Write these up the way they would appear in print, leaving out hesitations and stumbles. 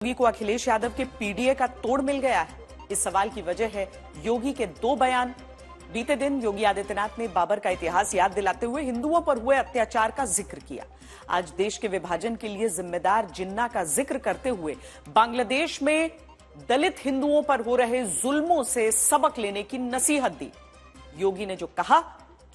योगी को अखिलेश यादव के पीडीए का तोड़ मिल गया है। इस सवाल की वजह है योगी के दो बयान। बीते दिन योगी आदित्यनाथ ने बाबर का इतिहास याद दिलाते हुए हिंदुओं पर हुए अत्याचार का जिक्र किया। आज देश के विभाजन के लिए जिम्मेदार जिन्ना का जिक्र करते हुए बांग्लादेश में दलित हिंदुओं पर हो रहे जुल्मों से सबक लेने की नसीहत दी। योगी ने जो कहा,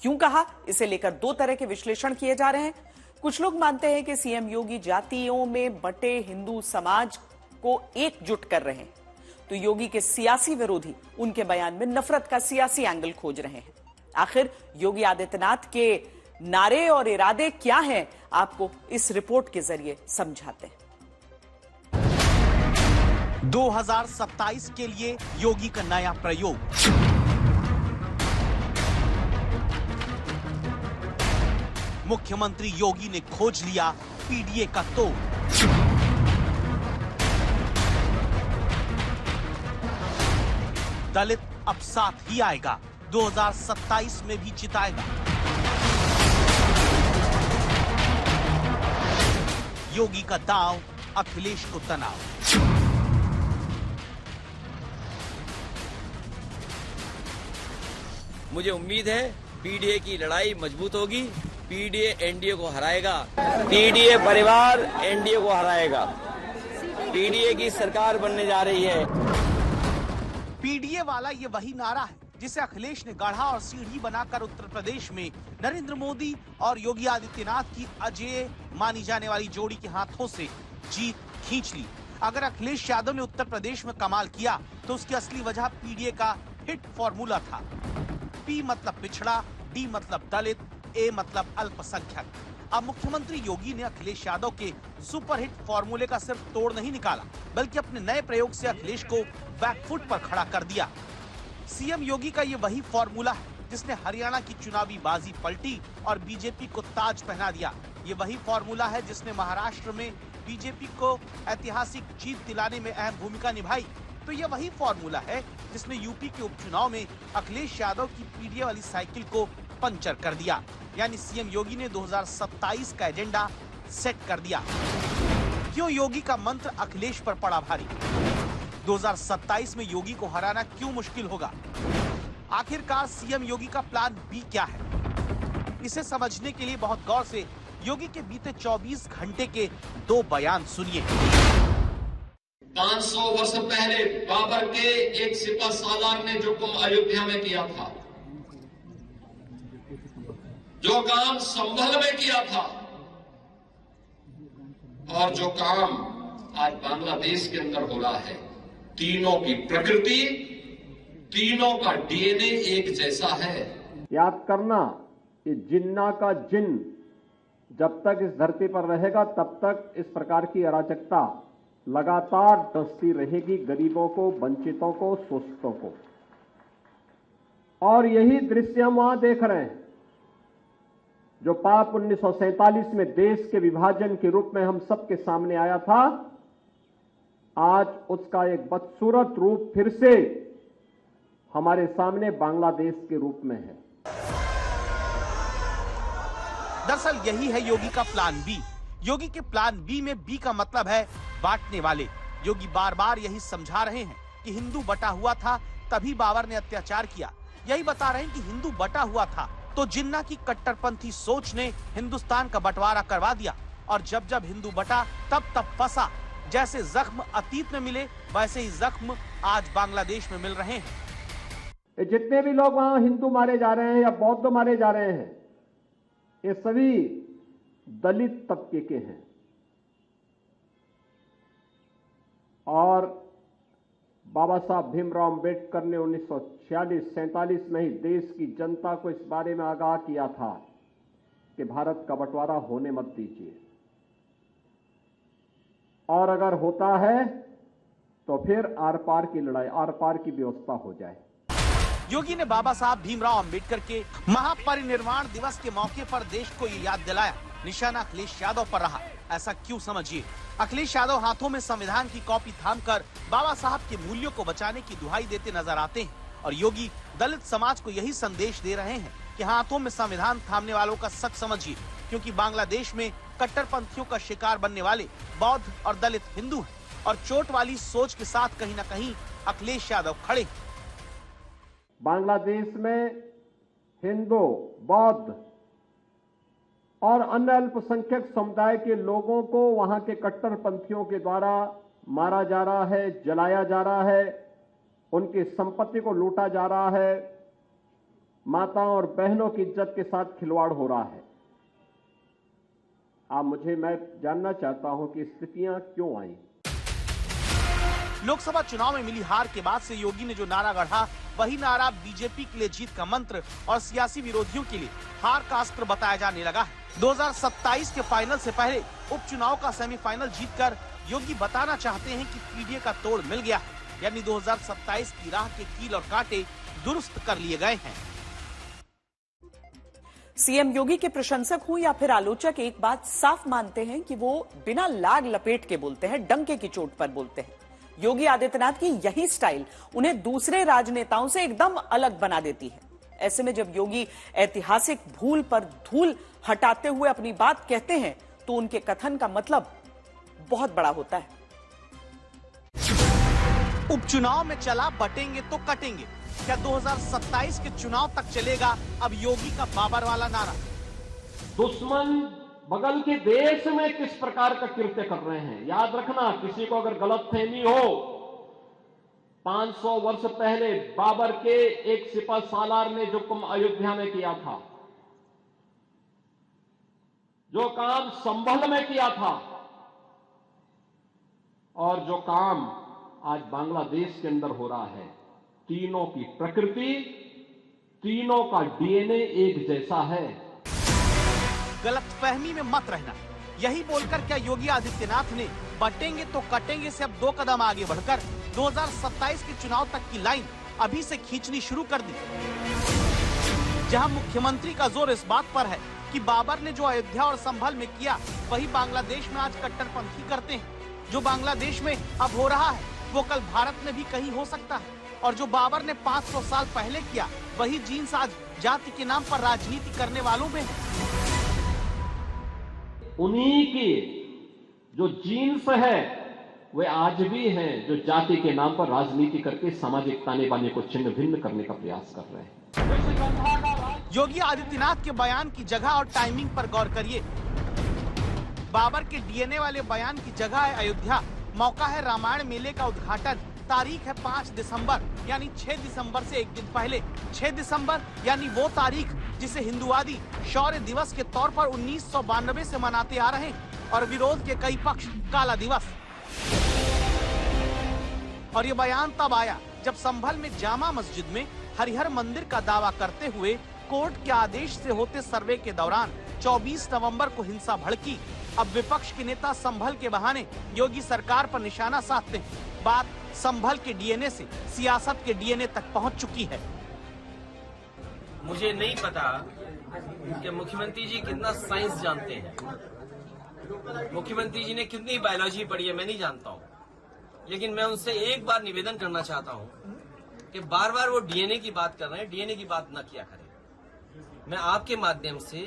क्यों कहा, इसे लेकर दो तरह के विश्लेषण किए जा रहे हैं। कुछ लोग मानते हैं कि सीएम योगी जातियों में बंटे हिंदू समाज को एकजुट कर रहे हैं, तो योगी के सियासी विरोधी उनके बयान में नफरत का सियासी एंगल खोज रहे हैं। आखिर योगी आदित्यनाथ के नारे और इरादे क्या हैं, आपको इस रिपोर्ट के जरिए समझाते हैं। 2027 के लिए योगी का नया प्रयोग। मुख्यमंत्री योगी ने खोज लिया पीडीए का तोड़। दलित अब साथ ही आएगा, 2027 में भी जिताएगा। योगी का दांव, अखिलेश को तनाव। मुझे उम्मीद है पीडीए की लड़ाई मजबूत होगी। पीडीए एनडीए को हराएगा। पीडीए परिवार एनडीए को हराएगा। पीडीए की सरकार बनने जा रही है। पीडीए वाला ये वही नारा है जिसे अखिलेश ने गढ़ा और सीढ़ी बनाकर उत्तर प्रदेश में नरेंद्र मोदी और योगी आदित्यनाथ की अजेय मानी जाने वाली जोड़ी के हाथों से जीत खींच ली। अगर अखिलेश यादव ने उत्तर प्रदेश में कमाल किया तो उसकी असली वजह पीडीए का हिट फॉर्मूला था। पी मतलब पिछड़ा, डी मतलब दलित, ए मतलब अल्पसंख्यक। अब मुख्यमंत्री योगी ने अखिलेश यादव के सुपरहिट फॉर्मूले का सिर्फ तोड़ नहीं निकाला, बल्कि अपने नए प्रयोग से अखिलेश को बैकफुट पर खड़ा कर दिया। सीएम योगी का ये वही फॉर्मूला है जिसने हरियाणा की चुनावी बाजी पलटी और बीजेपी को ताज पहना दिया। ये वही फॉर्मूला है जिसने महाराष्ट्र में बीजेपी को ऐतिहासिक जीत दिलाने में अहम भूमिका निभाई। तो ये वही फॉर्मूला है जिसने यूपी के उपचुनाव में अखिलेश यादव की पीडीए वाली साइकिल को पंचर कर दिया। यानी सीएम योगी ने 2027 का एजेंडा सेट कर दिया। क्यों योगी का मंत्र अखिलेश पर पड़ा भारी? 2027 में योगी को हराना क्यों मुश्किल होगा? आखिरकार सीएम योगी का प्लान बी क्या है? इसे समझने के लिए बहुत गौर से योगी के बीते 24 घंटे के दो बयान सुनिए। 500 वर्ष पहले बाबर के एक सिपह सालार ने जो काम अयोध्या में किया था, जो काम संभल में किया था, और जो काम आज बांग्लादेश के अंदर हो रहा है, तीनों की प्रकृति, तीनों का डीएनए एक जैसा है। याद करना, ये जिन्ना का जिन्न जब तक इस धरती पर रहेगा तब तक इस प्रकार की अराजकता लगातार डसती रहेगी, गरीबों को, वंचितों को, शोषितों को। और यही दृश्य हम वहां देख रहे हैं। जो पाप 1947 में देश के विभाजन के रूप में हम सबके सामने आया था, आज उसका एक बदसूरत रूप फिर से हमारे सामने बांग्लादेश के रूप में है। दरअसल यही है योगी का प्लान बी। योगी के प्लान बी में बी का मतलब है बांटने वाले। योगी बार बार यही समझा रहे हैं कि हिंदू बटा हुआ था तभी बाबर ने अत्याचार किया। यही बता रहे हैं कि हिंदू बटा हुआ था तो जिन्ना की कट्टरपंथी सोच ने हिंदुस्तान का बंटवारा करवा दिया, और जब जब हिंदू बटा तब तब फंसा। जैसे जख्म अतीत में मिले वैसे ही जख्म आज बांग्लादेश में मिल रहे हैं। जितने भी लोग वहां हिंदू मारे जा रहे हैं या बौद्ध मारे जा रहे हैं, ये सभी दलित तबके के हैं। और बाबा साहब भीमराव अंबेडकर ने 1946-47 में ही देश की जनता को इस बारे में आगाह किया था कि भारत का बंटवारा होने मत दीजिए, और अगर होता है तो फिर आर पार की लड़ाई, आर पार की व्यवस्था हो जाए। योगी ने बाबा साहब भीमराव अंबेडकर के महापरिनिर्वाण दिवस के मौके पर देश को ये याद दिलाया। निशाना अखिलेश यादव पर रहा। ऐसा क्यों, समझिए। अखिलेश यादव हाथों में संविधान की कॉपी थामकर बाबा साहब के मूल्यों को बचाने की दुहाई देते नजर आते हैं, और योगी दलित समाज को यही संदेश दे रहे हैं कि हाथों में संविधान थामने वालों का सच समझिए, क्योंकि बांग्लादेश में कट्टरपंथियों का शिकार बनने वाले बौद्ध और दलित हिंदू हैं। और चोट वाली सोच के साथ कहीं न कहीं अखिलेश यादव खड़े हैं। बांग्लादेश में हिंदू, बौद्ध और अन्य अल्पसंख्यक समुदाय के लोगों को वहां के कट्टरपंथियों के द्वारा मारा जा रहा है, जलाया जा रहा है, उनकी संपत्ति को लूटा जा रहा है, माताओं और बहनों की इज्जत के साथ खिलवाड़ हो रहा है। मैं जानना चाहता हूं कि स्थितियां क्यों आई। लोकसभा चुनाव में मिली हार के बाद से योगी ने जो नारा गढ़ा, वही नारा बीजेपी के लिए जीत का मंत्र और सियासी विरोधियों के लिए हार का अस्त्र बताया जाने लगा है। 2027 के फाइनल से पहले उपचुनाव का सेमीफाइनल जीतकर योगी बताना चाहते हैं कि पीडीए का तोड़ मिल गया है, यानी 2027 की राह के कील और कांटे दुरुस्त कर लिए गए हैं। सीएम योगी के प्रशंसक हों या फिर आलोचक, एक बात साफ मानते हैं कि वो बिना लाग लपेट के बोलते हैं, डंके की चोट पर बोलते हैं। योगी आदित्यनाथ की यही स्टाइल उन्हें दूसरे राजनेताओं से एकदम अलग बना देती है। ऐसे में जब योगी ऐतिहासिक भूल पर धूल हटाते हुए अपनी बात कहते हैं तो उनके कथन का मतलब बहुत बड़ा होता है। उपचुनाव में चला बटेंगे तो कटेंगे, क्या 2027 के चुनाव तक चलेगा अब योगी का बाबर वाला नारा? दुश्मन बगल के देश में किस प्रकार का कृत्य कर रहे हैं, याद रखना। किसी को अगर गलतफहमी हो, 500 वर्ष पहले बाबर के एक सिपह सालार ने जो काम अयोध्या में किया था, जो काम संभल में किया था, और जो काम आज बांग्लादेश के अंदर हो रहा है, तीनों की प्रकृति, तीनों का डीएनए एक जैसा है। गलतफहमी में मत रहना, यही बोलकर क्या योगी आदित्यनाथ ने बटेंगे तो कटेंगे से अब 2 कदम आगे बढ़कर 2027 के चुनाव तक की लाइन अभी से खींचनी शुरू कर दी। जहां मुख्यमंत्री का जोर इस बात पर है कि बाबर ने जो अयोध्या और संभल में किया, वही बांग्लादेश में आज कट्टरपंथी करते हैं। जो बांग्लादेश में अब हो रहा है, वो कल भारत में भी कहीं हो सकता है। और जो बाबर ने 500 साल पहले किया, वही जीन्स आज जाति के नाम पर राजनीति करने वालों में है। उन्हीं की जो जीन्स है वे आज भी हैं, जो जाति के नाम पर राजनीति करके सामाजिक ताने बाने को छिन्न भिन्न करने का प्रयास कर रहे हैं। योगी आदित्यनाथ के बयान की जगह और टाइमिंग पर गौर करिए। बाबर के डीएनए वाले बयान की जगह है अयोध्या, मौका है रामायण मेले का उद्घाटन, तारीख है 5 दिसंबर, यानी 6 दिसंबर से एक दिन पहले। 6 दिसंबर यानी वो तारीख जिसे हिंदुवादी शौर्य दिवस के तौर पर 1992 से मनाते आ रहे हैं और विरोध के कई पक्ष काला दिवस। और ये बयान तब आया जब संभल में जामा मस्जिद में हरिहर मंदिर का दावा करते हुए कोर्ट के आदेश से होते सर्वे के दौरान 24 नवंबर को हिंसा भड़की। अब विपक्ष के नेता संभल के बहाने योगी सरकार पर निशाना साधते हैं। बात संभल के डीएनए से सियासत के डीएनए तक पहुंच चुकी है। मुझे नहीं पता कि मुख्यमंत्री जी कितना साइंस जानते हैं, मुख्यमंत्री जी ने कितनी बायोलॉजी पढ़ी है, मैं नहीं जानता हूं। लेकिन मैं उनसे एक बार निवेदन करना चाहता हूं कि बार बार वो डीएनए की बात कर रहे हैं, डीएनए की बात न किया करें। मैं आपके माध्यम से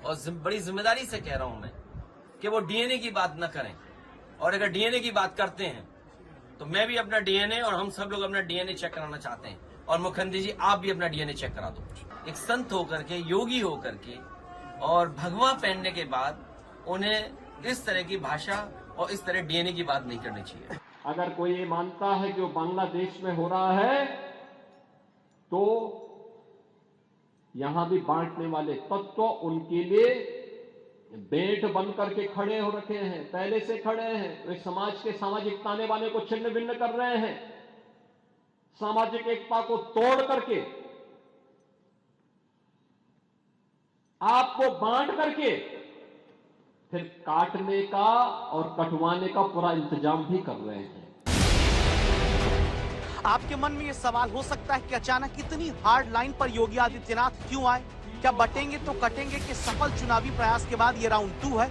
और बड़ी जिम्मेदारी से कह रहा हूं मैं कि वो डीएनए की बात न करें। और अगर डीएनए की बात करते हैं तो मैं भी अपना डीएनए और हम सब लोग अपना डीएनए चेक कराना चाहते हैं। और मुख्यमंत्री जी आप भी अपना डीएनए चेक करा दो। एक संत होकर के, योगी होकर के और भगवा पहनने के बाद उन्हें इस तरह की भाषा और इस तरह डीएनए की बात नहीं करनी चाहिए। अगर कोई ये मानता है कि वो बांग्लादेश में हो रहा है तो यहां भी बांटने वाले तत्व उनके लिए बेट बन करके खड़े हो रखे हैं, पहले से खड़े हैं। वे समाज के सामाजिक ताने बाने को छिन्न भिन्न कर रहे हैं, सामाजिक एकता को तोड़ करके, आपको बांट करके फिर काटने का और कटवाने का पूरा इंतजाम भी कर रहे हैं। आपके मन में ये सवाल हो सकता है कि अचानक इतनी हार्ड लाइन पर योगी आदित्यनाथ क्यों आए? क्या बटेंगे तो कटेंगे के सफल चुनावी प्रयास के बाद ये राउंड 2 है?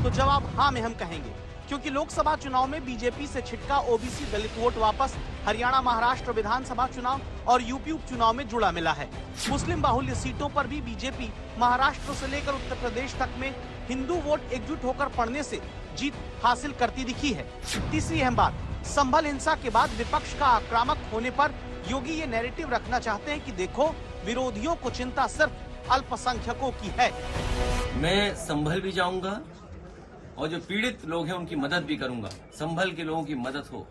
तो जवाब हाँ में हम कहेंगे, क्योंकि लोकसभा चुनाव में बीजेपी से छिटका ओबीसी दलित वोट वापस हरियाणा, महाराष्ट्र विधानसभा चुनाव और यूपी उपचुनाव में जुड़ा मिला है। मुस्लिम बाहुल्य सीटों पर भी बीजेपी महाराष्ट्र से लेकर उत्तर प्रदेश तक में हिंदू वोट एकजुट होकर पड़ने से जीत हासिल करती दिखी है। तीसरी अहम बात, संभल हिंसा के बाद विपक्ष का आक्रामक होने पर योगी ये नैरेटिव रखना चाहते हैं कि देखो विरोधियों को चिंता सिर्फ अल्पसंख्यकों की है। मैं संभल भी जाऊंगा और जो पीड़ित लोग हैं उनकी मदद भी करूंगा। संभल के लोगों की मदद हो,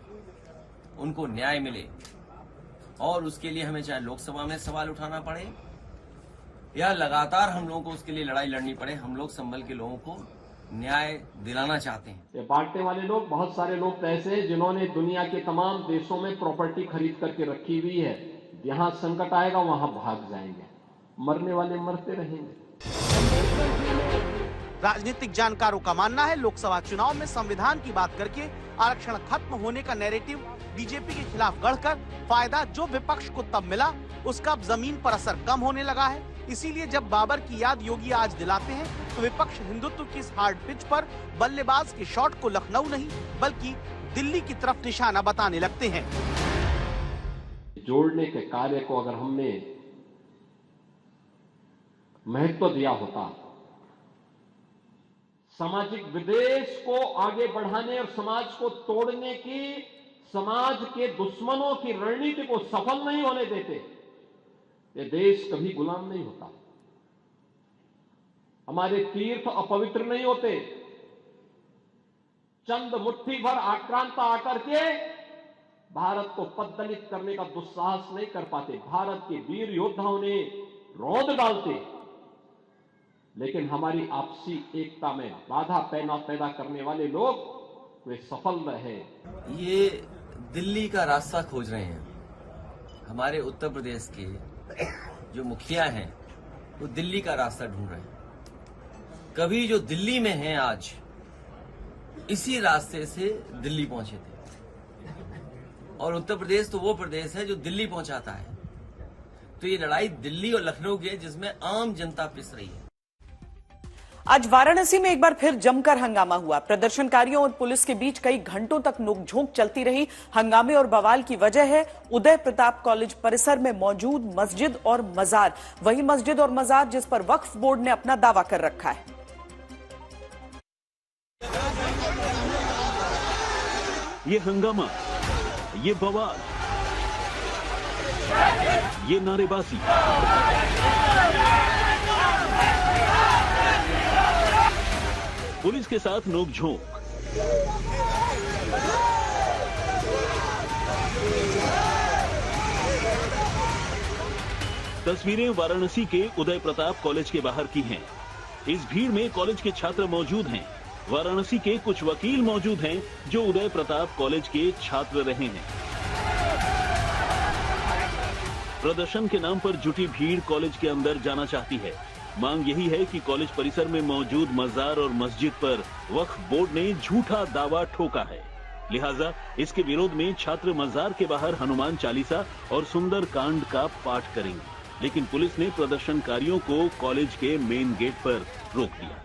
उनको न्याय मिले, और उसके लिए हमें चाहे लोकसभा में सवाल उठाना पड़े या लगातार हम लोगों को उसके लिए लड़ाई लड़नी पड़े, हम लोग संभल के लोगों को न्याय दिलाना चाहते हैं। ये बांटने वाले लोग, बहुत सारे लोग तो ऐसे हैं जिन्होंने दुनिया के तमाम देशों में प्रॉपर्टी खरीद करके रखी हुई है। जहां संकट आएगा वहां भाग जाएंगे, मरने वाले मरते रहेंगे। राजनीतिक जानकारों का मानना है लोकसभा चुनाव में संविधान की बात करके आरक्षण खत्म होने का नैरेटिव बीजेपी के खिलाफ गढ़कर फायदा जो विपक्ष को तब मिला, उसका अब जमीन पर असर कम होने लगा है। इसीलिए जब बाबर की याद योगी आज दिलाते हैं तो विपक्ष हिंदुत्व की इस हार्ड पिच पर बल्लेबाज के शॉट को लखनऊ नहीं बल्कि दिल्ली की तरफ निशाना बताने लगते हैं। जोड़ने के कार्य को अगर हमने महत्व दिया होता, सामाजिक विदेश को आगे बढ़ाने और समाज को तोड़ने की, समाज के दुश्मनों की रणनीति को सफल नहीं होने देते, ये देश कभी गुलाम नहीं होता। हमारे तीर्थ अपवित्र नहीं होते। चंद मुट्ठी भर आक्रांता आकर के भारत को पद्दलित करने का दुस्साहस नहीं कर पाते। भारत के वीर योद्धाओं ने रौंद डालते, लेकिन हमारी आपसी एकता में बाधा पैदा करने वाले लोग वे सफल रहे। ये दिल्ली का रास्ता खोज रहे हैं। हमारे उत्तर प्रदेश के जो मुखिया हैं वो दिल्ली का रास्ता ढूंढ रहे हैं। कभी जो दिल्ली में हैं आज, इसी रास्ते से दिल्ली पहुंचे थे, और उत्तर प्रदेश तो वो प्रदेश है जो दिल्ली पहुंचाता है। तो ये लड़ाई दिल्ली और लखनऊ की है जिसमें आम जनता पिस रही है। आज वाराणसी में एक बार फिर जमकर हंगामा हुआ। प्रदर्शनकारियों और पुलिस के बीच कई घंटों तक नोकझोंक चलती रही। हंगामे और बवाल की वजह है उदय प्रताप कॉलेज परिसर में मौजूद मस्जिद और मजार। वही मस्जिद और मजार जिस पर वक्फ बोर्ड ने अपना दावा कर रखा है। ये हंगामा, ये बवाल, ये नारेबाजी, पुलिस के साथ नोकझोंक, तस्वीरें वाराणसी के उदय प्रताप कॉलेज के बाहर की हैं। इस भीड़ में कॉलेज के छात्र मौजूद हैं। वाराणसी के कुछ वकील मौजूद हैं जो उदय प्रताप कॉलेज के छात्र रहे हैं। प्रदर्शन के नाम पर जुटी भीड़ कॉलेज के अंदर जाना चाहती है। मांग यही है कि कॉलेज परिसर में मौजूद मजार और मस्जिद पर वक्फ बोर्ड ने झूठा दावा ठोका है। लिहाजा इसके विरोध में छात्र मजार के बाहर हनुमान चालीसा और सुंदर कांड का पाठ करेंगे। लेकिन पुलिस ने प्रदर्शनकारियों को कॉलेज के मेन गेट पर रोक दिया।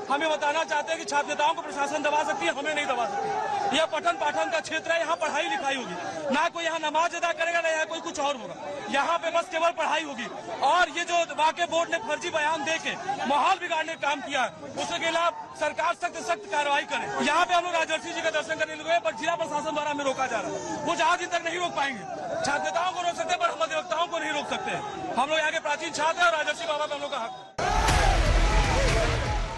हमें बताना चाहते हैं कि छात्र नेताओं को प्रशासन दबा सकती है, हमें नहीं दबा सकती। यह पठन पाठन का क्षेत्र है, यहाँ पढ़ाई लिखाई होगी। ना कोई यहाँ नमाज अदा करेगा, ना यहाँ कोई कुछ और होगा। यहाँ पे बस केवल पढ़ाई होगी। और ये जो वाक़ई बोर्ड ने फर्जी बयान देके माहौल बिगाड़ने का काम किया है, उसके खिलाफ सरकार सख्त सख्त कार्रवाई करे। यहाँ पे हम लोग राजर्षि जी का दर्शन करने लगे, पर जिला प्रशासन द्वारा हमें रोका जा रहा है। वो जहां दिन तक नहीं रोक पाएंगे। छात्र नेताओं को रोक सकते हैं, पर हम अधिवक्ताओं को नहीं रोक सकते। हम लोग यहाँ के प्राचीन छात्र हैं और राजर्षि बाबा पे हम लोग का हक।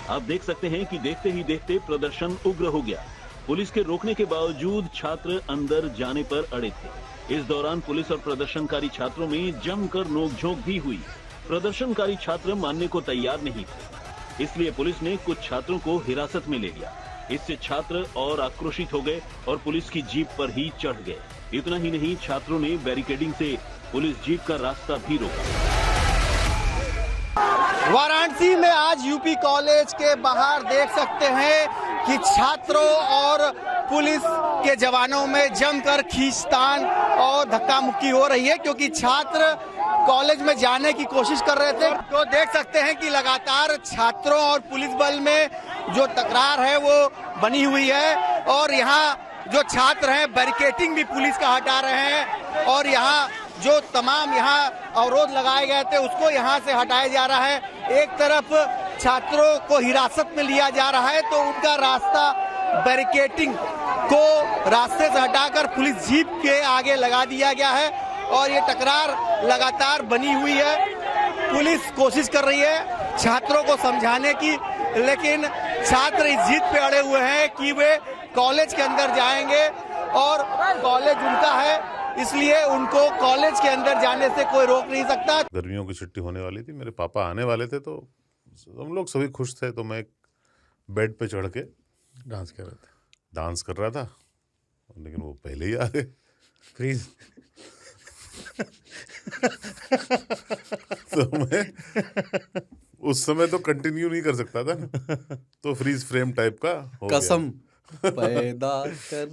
आप देख सकते हैं कि देखते ही देखते प्रदर्शन उग्र हो गया। पुलिस के रोकने के बावजूद छात्र अंदर जाने पर अड़े थे। इस दौरान पुलिस और प्रदर्शनकारी छात्रों में जमकर नोकझोंक भी हुई। प्रदर्शनकारी छात्र मानने को तैयार नहीं थे, इसलिए पुलिस ने कुछ छात्रों को हिरासत में ले लिया। इससे छात्र और आक्रोशित हो गए और पुलिस की जीप पर ही चढ़ गए। इतना ही नहीं, छात्रों ने बैरिकेडिंग से पुलिस जीप का रास्ता भी रोका। वाराणसी में आज यूपी कॉलेज के बाहर देख सकते हैं कि छात्रों और पुलिस के जवानों में जमकर खींचतान और धक्का मुक्की हो रही है, क्योंकि छात्र कॉलेज में जाने की कोशिश कर रहे थे। तो देख सकते हैं कि लगातार छात्रों और पुलिस बल में जो तकरार है वो बनी हुई है। और यहाँ जो छात्र हैं बैरिकेडिंग भी पुलिस का हटा रहे हैं, और यहाँ जो तमाम यहाँ अवरोध लगाए गए थे उसको यहाँ से हटाया जा रहा है। एक तरफ छात्रों को हिरासत में लिया जा रहा है, तो उनका रास्ता बैरिकेडिंग को रास्ते से हटाकर पुलिस जीप के आगे लगा दिया गया है और ये टकरार लगातार बनी हुई है। पुलिस कोशिश कर रही है छात्रों को समझाने की, लेकिन छात्र इस जिद पे अड़े हुए हैं कि वे कॉलेज के अंदर जाएंगे और कॉलेज उनका है, इसलिए उनको कॉलेज के अंदर जाने से कोई रोक नहीं सकता। गर्मियों की छुट्टी होने वाली थी, मेरे पापा आने वाले थे, तो हम लोग सभी खुश थे। तो मैं एक बेड पे चढ़ के डांस कर रहा था, लेकिन वो पहले ही आ गए। फ्रीज तो मैं उस समय तो कंटिन्यू नहीं कर सकता था ना, तो फ्रीज फ्रेम टाइप का हो कसम गया। पैदा कर